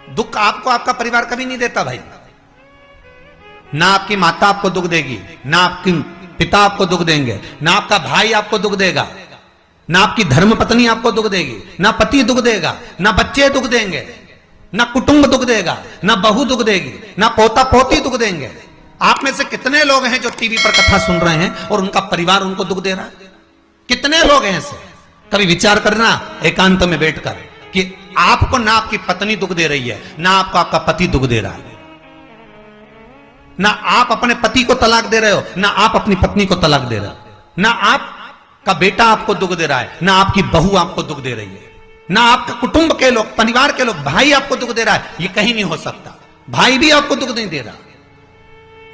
दुख आपको आपका परिवार कभी नहीं देता भाई। ना आपकी माता आपको दुख देगी, ना आपकी पिता आपको दुख देंगे, ना आपका भाई आपको दुख देगा, ना आपकी धर्म पत्नी आपको दुख देगी, ना पति दुख देगा, ना बच्चे दुख देंगे, ना कुटुंब दुख देगा, ना बहू दुख देगी, ना पोता पोती दुख देंगे। आप में से कितने लोग हैं जो टीवी पर कथा सुन रहे हैं और उनका परिवार उनको दुख दे रहा है? कितने लोग हैं ऐसे? कभी विचार करना एकांत में बैठकर कि आपको ना आपकी पत्नी दुख दे रही है, ना आपको आपका पति दुख दे रहा है, ना आप अपने पति को तलाक दे रहे हो, ना आप अपनी पत्नी को तलाक दे रहे हो, ना आपका बेटा आपको दुख दे रहा है, ना आपकी बहू आपको दुख दे रही है, ना आपका कुटुंब के लोग, परिवार के लोग, भाई आपको दुख दे रहा है। ये कहीं नहीं हो सकता। भाई भी आपको दुख नहीं दे रहा,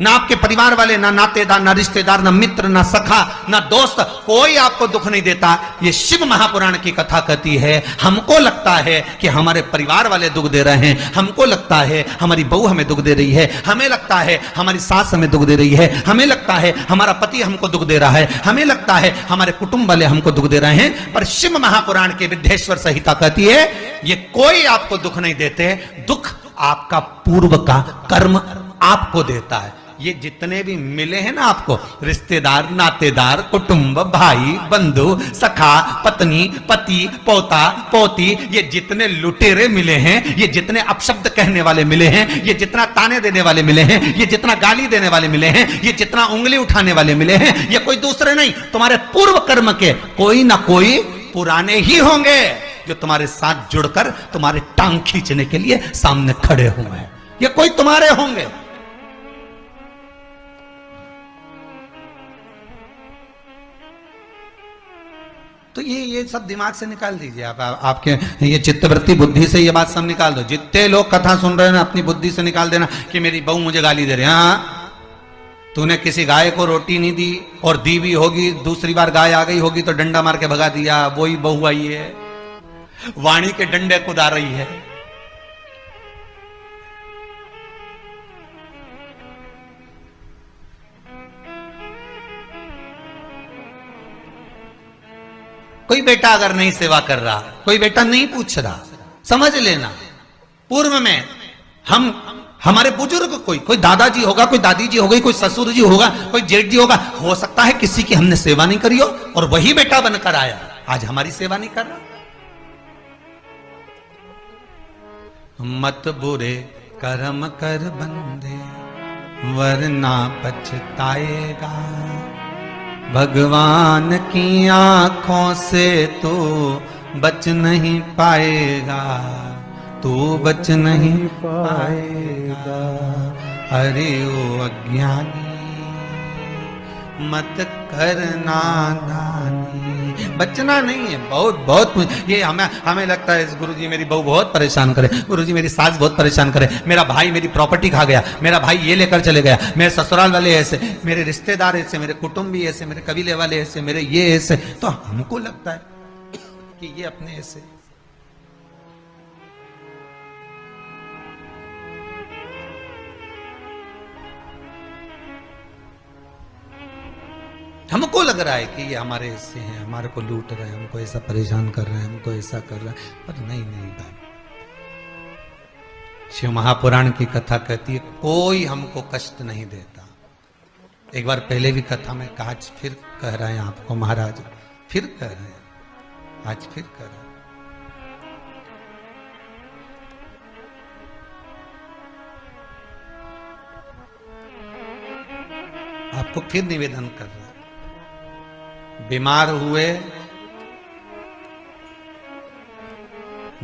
ना आपके परिवार वाले, ना नातेदार, ना रिश्तेदार, ना मित्र, ना सखा, ना दोस्त, कोई आपको दुख नहीं देता। ये शिव महापुराण की कथा कहती है हमको लगता है कि हमारे परिवार वाले दुख दे रहे हैं, हमको लगता है हमारी बहू हमें दुख दे रही है, हमें लगता है हमारी सास हमें दुख दे रही है, हमें लगता है हमारा पति हमको दुख दे रहा है, हमें लगता है हमारे कुटुंब वाले हमको दुख दे रहे हैं। पर शिव महापुराण की विद्येश्वर संहिता कहती है ये कोई आपको दुख नहीं देते। दुख आपका पूर्व का कर्म आपको देता है। ये जितने भी मिले हैं ना आपको, रिश्तेदार, नातेदार, कुटुंब, भाई, बंधु, सखा, पत्नी, पति, पोता, पोती, ये जितने लुटेरे मिले हैं, ये जितने अपशब्द कहने वाले मिले हैं, ये जितना ताने देने वाले मिले हैं, ये जितना गाली देने वाले मिले हैं, ये जितना उंगली उठाने वाले मिले हैं, ये कोई दूसरे नहीं, तुम्हारे पूर्व कर्म के कोई ना कोई पुराने ही होंगे जो तुम्हारे साथ जुड़कर तुम्हारे टांग खींचने के लिए सामने खड़े हुए हैं। ये कोई तुम्हारे होंगे। तो ये सब दिमाग से निकाल दीजिए आप, आपके ये चित्तवृत्ति बुद्धि से ये बात सब निकाल दो। जितने लोग कथा सुन रहे हैं अपनी बुद्धि से निकाल देना कि मेरी बहू मुझे गाली दे रही है। हाँ, तूने किसी गाय को रोटी नहीं दी और दी भी होगी, दूसरी बार गाय आ गई होगी तो डंडा मार के भगा दिया, वही बहू आई है, वाणी के डंडे कुदा रही है। कोई बेटा अगर नहीं सेवा कर रहा, कोई बेटा नहीं पूछ रहा, समझ लेना पूर्व में हमारे बुजुर्ग, कोई दादाजी होगा, कोई दादी जी होगी, कोई ससुर जी होगा, कोई जेठ जी होगा, हो सकता है किसी की हमने सेवा नहीं करी हो और वही बेटा बनकर आया, आज हमारी सेवा नहीं कर रहा। मत बुरे कर्म कर बंदे वरना पछताएगा, भगवान की आंखों से तो बच नहीं पाएगा, तू बच नहीं पाएगा। अरे ओ अज्ञानी मत करना नानी, बचना नहीं है। बहुत ये हमें लगता है गुरुजी मेरी बहू बहुत परेशान करे, गुरुजी मेरी सास बहुत परेशान करे, मेरा भाई मेरी प्रॉपर्टी खा गया, मेरा भाई ये लेकर चले गया, मेरे ससुराल वाले ऐसे, मेरे रिश्तेदार ऐसे, मेरे कुटुंबी ऐसे, मेरे कबीले वाले ऐसे, मेरे ये ऐसे। तो हमको लगता है कि ये अपने ऐसे। हमको लग रहा है कि ये हमारे ऐसे हैं, हमारे को लूट रहे हैं, हमको ऐसा परेशान कर रहे हैं, हमको ऐसा कर रहे हैं, पर नहीं भाई। शिव महापुराण की कथा कहती है कोई हमको कष्ट नहीं देता। एक बार पहले भी कथा में कहा, आज फिर कह रहे हैं आपको महाराज, फिर कह रहे हैं, आज फिर कह रहे हैं। आपको फिर निवेदन कर रहे हैं, बीमार हुए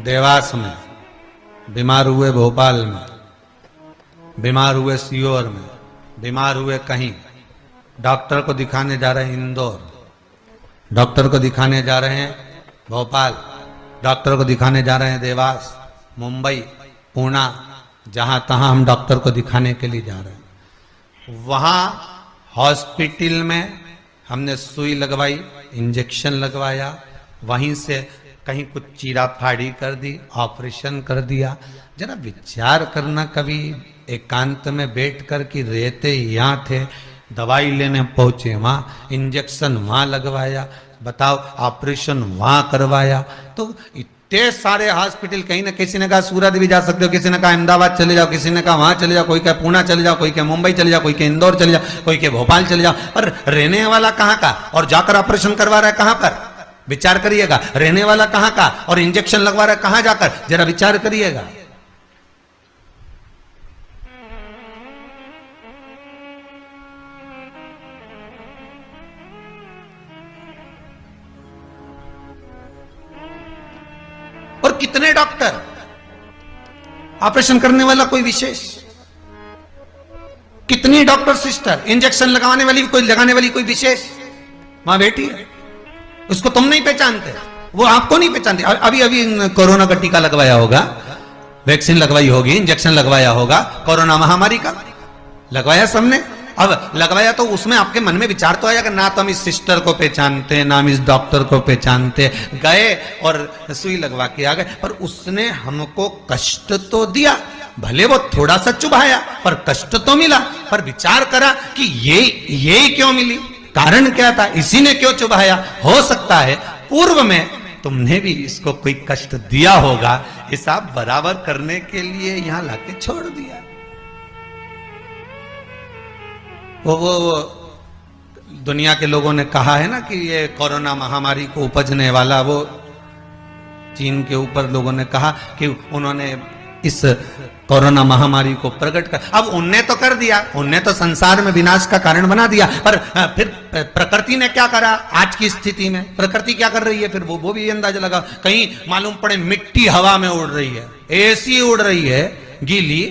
देवास में, बीमार हुए भोपाल में, बीमार हुए सीहोर में, बीमार हुए कहीं, डॉक्टर को दिखाने जा रहे हैं इंदौर, डॉक्टर को दिखाने जा रहे हैं भोपाल, डॉक्टर को दिखाने जा रहे हैं देवास, मुंबई, पुणे, जहां तहां हम डॉक्टर को दिखाने के लिए जा रहे हैं। वहां हॉस्पिटल में हमने सुई लगवाई, इंजेक्शन लगवाया, वहीं से कहीं कुछ चीरा फाड़ी कर दी, ऑपरेशन कर दिया। जरा विचार करना कभी एकांत में बैठ कर कि रहते यहाँ थे, दवाई लेने पहुंचे वहाँ, इंजेक्शन वहाँ लगवाया, बताओ ऑपरेशन वहाँ करवाया। तो इतने सारे हॉस्पिटल, कहीं ना किसी ने कहा सूरत भी जा सकते हो, किसी ने कहा अहमदाबाद चले जाओ, किसी ने कहा वहां चले जाओ, कोई कहे पूना चले जाओ, कोई कहे मुंबई चले जाओ, कोई कहे इंदौर चले जाओ, कोई कहे भोपाल चले जाओ। और रहने वाला कहाँ का और जाकर ऑपरेशन करवा रहा है कहां पर? विचार करिएगा। रहने वाला कहां का और इंजेक्शन लगवा रहा है कहां जाकर? जरा विचार करिएगा। और कितने डॉक्टर, ऑपरेशन करने वाला कोई विशेष, कितनी डॉक्टर सिस्टर, इंजेक्शन लगाने वाली कोई, लगाने वाली कोई विशेष वहां बैठी है, उसको तुम नहीं पहचानते, वो आपको नहीं पहचानते। अभी अभी कोरोना का टीका लगवाया होगा, वैक्सीन लगवाई होगी, इंजेक्शन लगवाया होगा, कोरोना महामारी का लगवाया सबने। अब लगवाया तो उसमें आपके मन में विचार तो आया कि ना तो हम इस सिस्टर को पहचानते, ना हम इस डॉक्टर को पहचानते, गए और सुई लगवा के आ गए, पर उसने हमको कष्ट तो दिया, भले वो थोड़ा सा चुभाया पर कष्ट तो मिला। पर विचार करा कि ये क्यों मिली, कारण क्या था, इसी ने क्यों चुभाया? हो सकता है पूर्व में तुमने भी इसको कोई कष्ट दिया होगा, हिसाब बराबर करने के लिए यहां लाके छोड़ दिया। वो दुनिया के लोगों ने कहा है ना कि ये कोरोना महामारी को उपजने वाला, वो चीन के ऊपर लोगों ने कहा कि उन्होंने इस कोरोना महामारी को प्रकट कर, अब उनने तो कर दिया, उनने तो संसार में विनाश का कारण बना दिया, पर फिर प्रकृति ने क्या करा? आज की स्थिति में प्रकृति क्या कर रही है? फिर वो भी अंदाजा लगा, कहीं मालूम पड़े मिट्टी हवा में उड़ रही है, ऐसी उड़ रही है गीली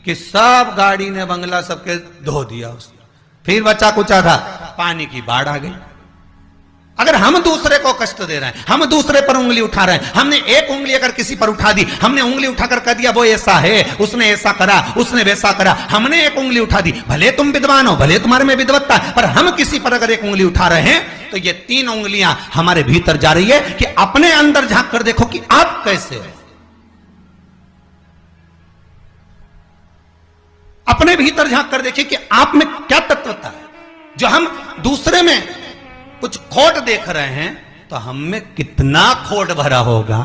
कि सब गाड़ी ने बंगला सबके धो दिया उसने। फिर बचा कुचा था, पानी की बाढ़ आ गई। अगर हम दूसरे को कष्ट दे रहे हैं, हम दूसरे पर उंगली उठा रहे हैं, हमने एक उंगली अगर किसी पर उठा दी, हमने उंगली उठाकर कह दिया वो ऐसा है, उसने ऐसा करा, उसने वैसा करा, हमने एक उंगली उठा दी, भले तुम विद्वान हो, भले तुम्हारे में विद्वत्ता है, पर हम किसी पर अगर एक उंगली उठा रहे हैं तो ये 3 उंगलियां हमारे भीतर जा रही है कि अपने अंदर झांक कर देखो कि आप कैसे हो, अपने भीतर झांक कर देखिए कि आप में क्या तत्वता है। जो हम दूसरे में कुछ खोट देख रहे हैं तो हम में कितना खोट भरा होगा,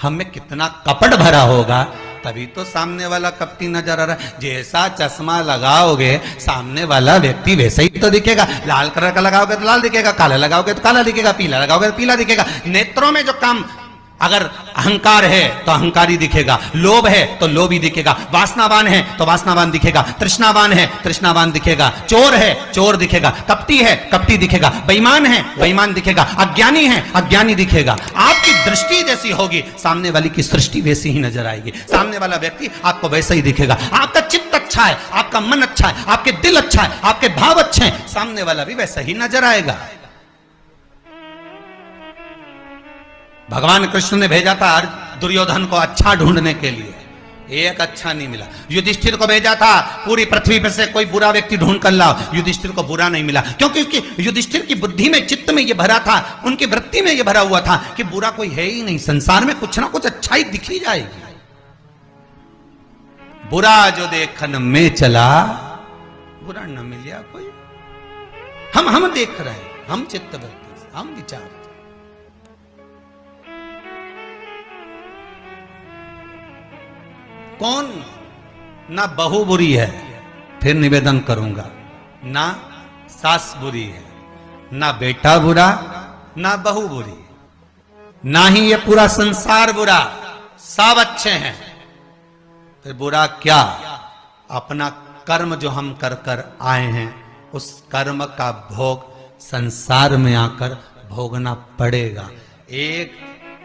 हम में कितना कपट भरा होगा, तभी तो सामने वाला कपटी नजर आ रहा है। जैसा चश्मा लगाओगे सामने वाला व्यक्ति वैसा ही तो दिखेगा। लाल कलर का लगाओगे तो लाल दिखेगा, काला लगाओगे तो काला दिखेगा, पीला लगाओगे तो पीला दिखेगा। नेत्रों में जो काम, अगर अहंकार है तो अहंकारी दिखेगा, लोभ है तो लोभी दिखेगा, वासनावान है तो वासनावान दिखेगा, तृष्णावान है तृष्णावान दिखेगा, चोर है चोर दिखेगा, कपटी है कपटी दिखेगा, बेईमान है बेईमान दिखेगा, अज्ञानी है अज्ञानी दिखेगा। आपकी दृष्टि जैसी होगी सामने वाली की सृष्टि वैसी ही नजर आएगी, सामने वाला व्यक्ति आपको वैसा ही दिखेगा। आपका चित्त अच्छा है, आपका मन अच्छा है, आपके दिल अच्छा है, आपके भाव अच्छे हैं, सामने वाला भी वैसा ही नजर आएगा। भगवान कृष्ण ने भेजा था दुर्योधन को अच्छा ढूंढने के लिए, एक अच्छा नहीं मिला। युधिष्ठिर को भेजा था पूरी पृथ्वी पर से कोई बुरा व्यक्ति ढूंढ कर लाओ, युधिष्ठिर को बुरा नहीं मिला, क्योंकि युधिष्ठिर की बुद्धि में, चित्त में ये भरा था, उनकी वृत्ति में ये भरा हुआ था कि बुरा कोई है ही नहीं, संसार में कुछ ना कुछ अच्छाई दिख ही जाएगी। बुरा जो देखन में चला बुरा न मिलिया कोई। हम देख रहे हैं, हम चित्तवृत्ति, हम विचार। कौन? ना बहू बुरी है, फिर निवेदन करूंगा, ना सास बुरी है, ना बेटा बुरा, ना बहू बुरी, ना ही ये पूरा संसार बुरा, सब अच्छे हैं। फिर बुरा क्या? अपना कर्म जो हम कर कर आए हैं, उस कर्म का भोग संसार में आकर भोगना पड़ेगा। एक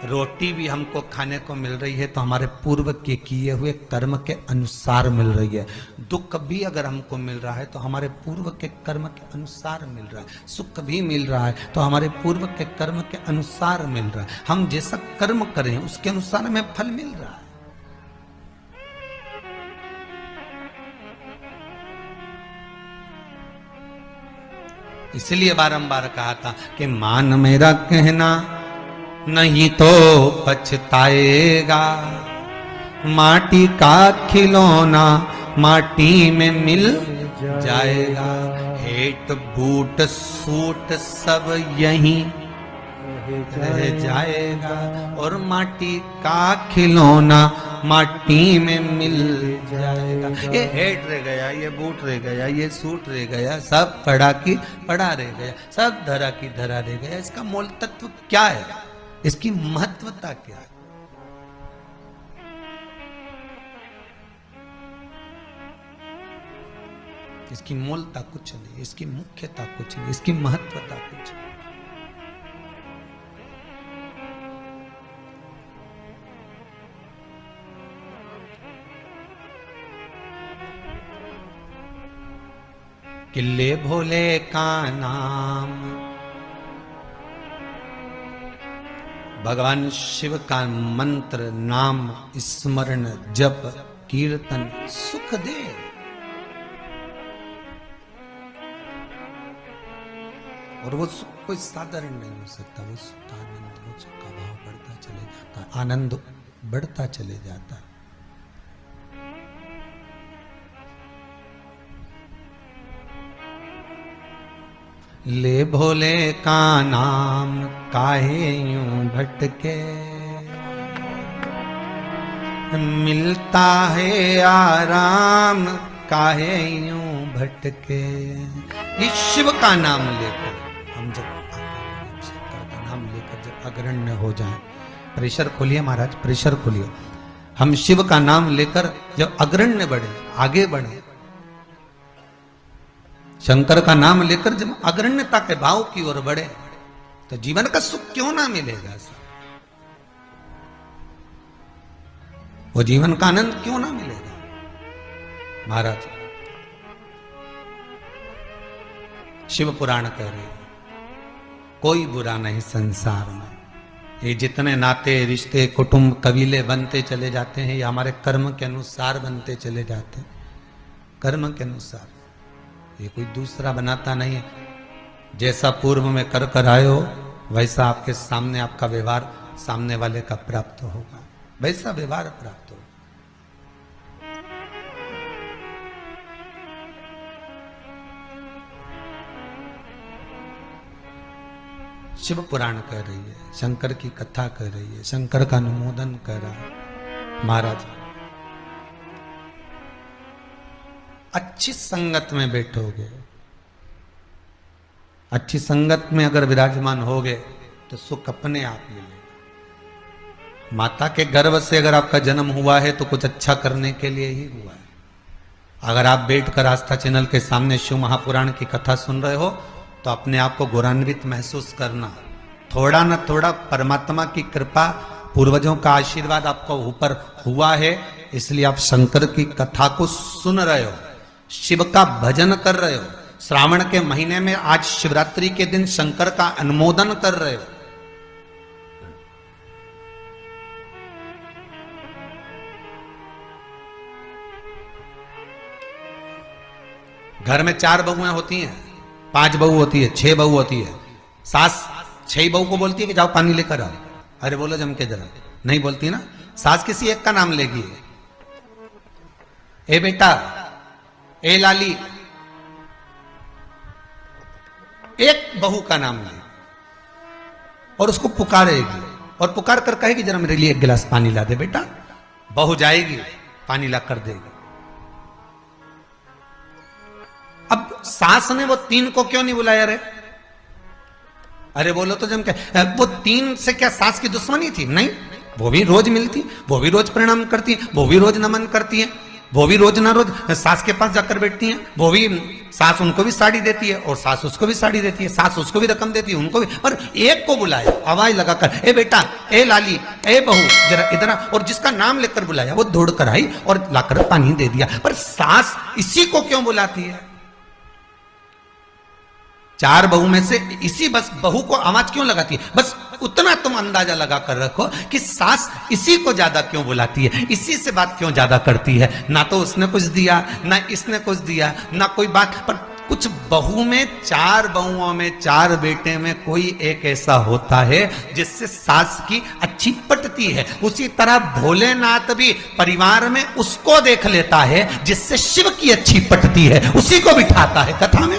रोटी भी हमको खाने को मिल रही है तो हमारे पूर्व के किए हुए कर्म के अनुसार मिल रही है। दुख भी अगर हमको मिल रहा है तो हमारे पूर्व के कर्म के अनुसार मिल रहा है। सुख भी मिल रहा है तो हमारे पूर्व के कर्म के अनुसार मिल रहा है। हम जैसा कर्म करें उसके अनुसार हमें फल मिल रहा है। इसलिए बारंबार कहा था कि मान मेरा कहना नहीं तो पछताएगा, माटी का खिलौना माटी में मिल जाएगा। हेट बूट सूट सब यहीं रह जाएगा, और माटी का खिलौना माटी में मिल जाएगा। ये हेड रह गया, ये बूट रह गया, ये सूट रह गया, सब पड़ा की पड़ा रह गया, सब धरा की धरा रह गया। इसका मूल तत्व क्या है? इसकी महत्वता क्या है? इसकी मूलता कुछ नहीं, इसकी मुख्यता कुछ नहीं, इसकी महत्वता कुछ नहीं। किले भोले का नाम, भगवान शिव का मंत्र, नाम स्मरण जप कीर्तन सुख दे। और वो सुख कोई साधारण नहीं हो सकता। वो सुख का आनंद, वो सुख का भाव बढ़ता चले जाता है, आनंद बढ़ता चले जाता है। ले भोले का नाम काहे यूं भटके, मिलता है आराम काहे यूं भटके। इस शिव का नाम लेकर हम जब शंकर का नाम लेकर जब अग्रण्य हो जाएं, प्रेशर खोलिए महाराज, प्रेशर खोलिए। हम शिव का नाम लेकर जब अग्रण्य बढ़े, आगे बढ़े, शंकर का नाम लेकर जब अग्रण्यता के भाव की ओर बढ़े, तो जीवन का सुख क्यों ना मिलेगा? वो जीवन का आनंद क्यों ना मिलेगा? महाराज शिव पुराण कह रहे हैं, कोई बुरा नहीं संसार में। ये जितने नाते रिश्ते कुटुंब कबीले बनते चले जाते हैं, ये हमारे कर्म के अनुसार बनते चले जाते हैं। कर्म के अनुसार, ये कोई दूसरा बनाता नहीं है। जैसा पूर्व में कर कर आए हो, वैसा आपके सामने आपका व्यवहार सामने वाले का प्राप्त होगा, वैसा व्यवहार प्राप्त होगा। शिव पुराण कह रही है, शंकर की कथा कह रही है, शंकर का अनुमोदन कर रहा है। महाराज अच्छी संगत में बैठोगे, अच्छी संगत में अगर विराजमान होगे तो सुख अपने आप मिलेगा। माता के गर्भ से अगर आपका जन्म हुआ है तो कुछ अच्छा करने के लिए ही हुआ है। अगर आप बैठकर आस्था चैनल के सामने शिव महापुराण की कथा सुन रहे हो तो अपने आप को गौरवान्वित महसूस करना। थोड़ा न थोड़ा परमात्मा की कृपा, पूर्वजों का आशीर्वाद आपको ऊपर हुआ है, इसलिए आप शंकर की कथा को सुन रहे हो, शिव का भजन कर रहे हो। श्रावण के महीने में आज शिवरात्रि के दिन शंकर का अनुमोदन कर रहे हो। घर में 4 बहुएं होती हैं, 5 बहू होती है, 6 बहू होती है। सास 6 बहू को बोलती है कि जाओ पानी लेकर आओ, अरे बोलो जम के जरा, नहीं बोलती ना। सास किसी एक का नाम लेगी, ए बेटा, ए लाली, एक बहू का नाम ले और उसको पुकारेगी और पुकार कर कहेगी जरा मेरे लिए 1 गिलास पानी ला दे बेटा। बहू जाएगी, पानी ला कर देगी। अब सास ने वो 3 को क्यों नहीं बुलाया रे? अरे बोलो तो जम के, वो 3 से क्या सास की दुश्मनी थी? नहीं, वो भी रोज मिलती, वो भी रोज प्रणाम करती है, वो भी रोज नमन करती है, वो भी रोज ना रोज सास के पास जाकर बैठती हैं। वो भी, सास उनको भी साड़ी देती है और सास उसको भी साड़ी देती है, सास उसको भी रकम देती है, उनको भी। पर एक को बुलाया आवाज लगाकर, ए बेटा, ए लाली, ए बहू, जरा इधर आ। और जिसका नाम लेकर बुलाया वो दौड़ कर आई और लाकर पानी दे दिया। पर सास इसी को क्यों बुलाती है? 4 बहू में से इसी बस बहू को आवाज क्यों लगाती है? बस उतना तुम अंदाजा लगा कर रखो कि सास इसी को ज्यादा क्यों बुलाती है, इसी से बात क्यों ज्यादा करती है। ना तो उसने कुछ दिया, ना इसने कुछ दिया, ना कोई बात। पर कुछ बहू में, 4 बहुओं में, 4 बेटे में कोई एक ऐसा होता है जिससे सास की अच्छी पटती है। उसी तरह भोलेनाथ भी परिवार में उसको देख लेता है जिससे शिव की अच्छी पटती है, उसी को बिठाता है कथा में।